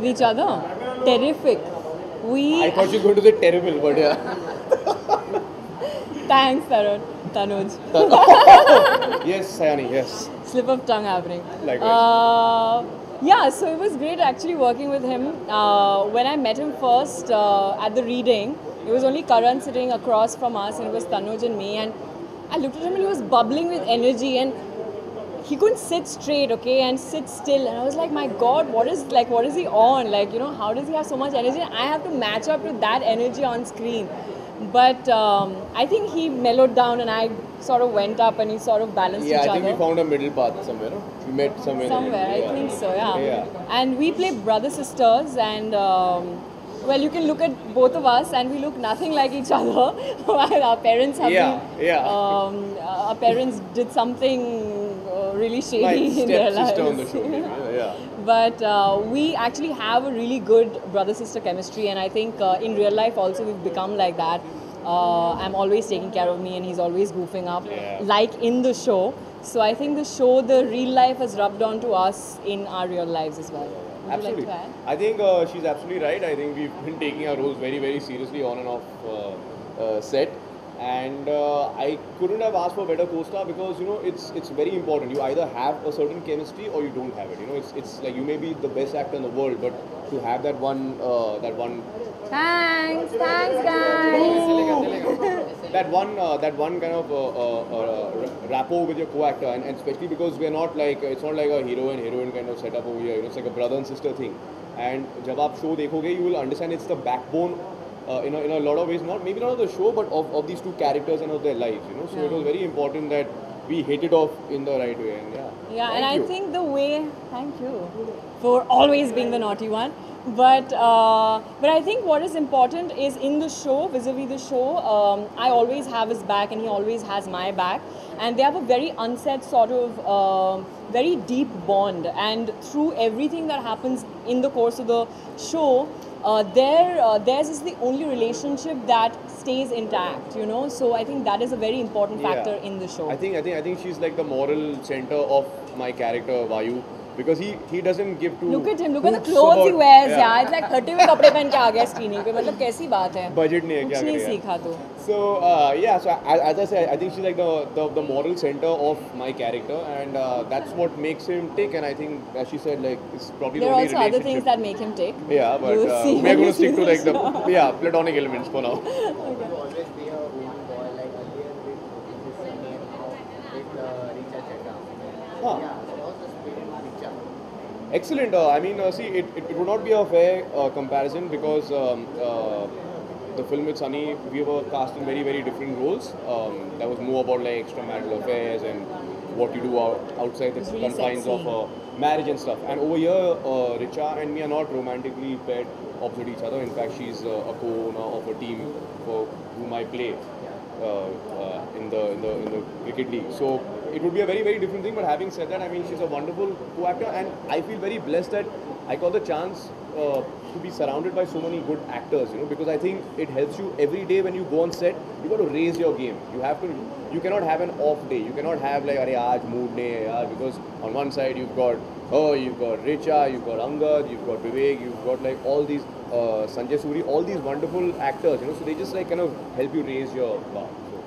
with each other. Terrific. I thought you were going to say terrible, but yeah. Thanks, Tanuj. Yes, Sayani, yes. Slip of tongue happening. Likewise. Yeah, so it was great actually working with him. When I met him first at the reading, it was only Karan sitting across from us, and it was Tanuj and me. And I looked at him, and he was bubbling with energy, and he couldn't sit straight, okay, and sit still. And I was like, my God, what is he on? Like, you know, how does he have so much energy? I have to match up to that energy on screen. But I think he mellowed down, and I sort of went up, and he sort of balanced each Yeah, other. I think we found a middle path somewhere, no? We met somewhere. Somewhere, I think so, yeah. Yeah. And we play brother sisters, and well, you can look at both of us, and we look nothing like each other. While our parents have our parents did something really shady My in their lives. stepsister on the show, maybe. Yeah. But we actually have a really good brother-sister chemistry, and I think in real life also we've become like that. I'm always taking care of me, and he's always goofing up, like in the show. So I think the real life has rubbed on to us in our real lives as well. Would Absolutely. you like to add? I think she's absolutely right. I think we've been taking our roles very, very seriously on and off set. And I couldn't have asked for a better co-star because, you know, it's very important. You either have a certain chemistry or you don't have it. You know, it's like you may be the best actor in the world, but to have that one Thanks guys. that one kind of rapport with your co-actor, and especially because we're not like, it's not like a hero and heroine kind of setup over here. You know, it's like a brother and sister thing. And जब आप show देखोगे, you will understand it's the backbone in a lot of ways, maybe not of the show, but of these two characters and of their lives. You know, so it was very important that we hit it off in the right way. And and I think the way, thank you for always being the naughty one. But I think what is important is in the show, vis-a-vis the show, I always have his back and he always has my back. And they have a very unsaid sort of very deep bond. And through everything that happens in the course of the show, theirs is the only relationship that stays intact, you know. So I think that is a very important factor in the show. I think she's like the moral center of my character Vayu, because he doesn't give to. Look at him, look at the clothes he wears. Yeah, it's like 30 में कपड़े पहन के आ गया screening पे. मतलब कैसी बात है? Budget नहीं है क्या? कुछ नहीं सीखा तो. So so as I said, I think she's like the moral center of my character, and that's what makes him tick. And I think, as she said, like it's probably there the are only also other things that make him tick. Yeah, but we're going to stick to like the platonic elements for now. Excellent. I mean, see, it would not be a fair comparison because the film with Sunny, we were cast in very, very different roles. That was more about like extramarital affairs and what you do outside the really confines sexy. of marriage and stuff. And over here, Richa and me are not romantically paired opposite each other. In fact, she's a co-owner of a team for whom I play in the cricket league. So it would be a very, very different thing. But having said that, I mean, she's a wonderful co-actor, and I feel very blessed that I got the chance to be surrounded by so many good actors. You know, because I think it helps you every day when you go on set. You got to raise your game. You cannot have an off day. You cannot have like, "Arey, aaj mood nahi hai yaar," because on one side you've got Richa, you've got Angad, you've got Vivek, you've got like all these Sanjay Suri, all these wonderful actors. You know, so they just like kind of help you raise your bar. So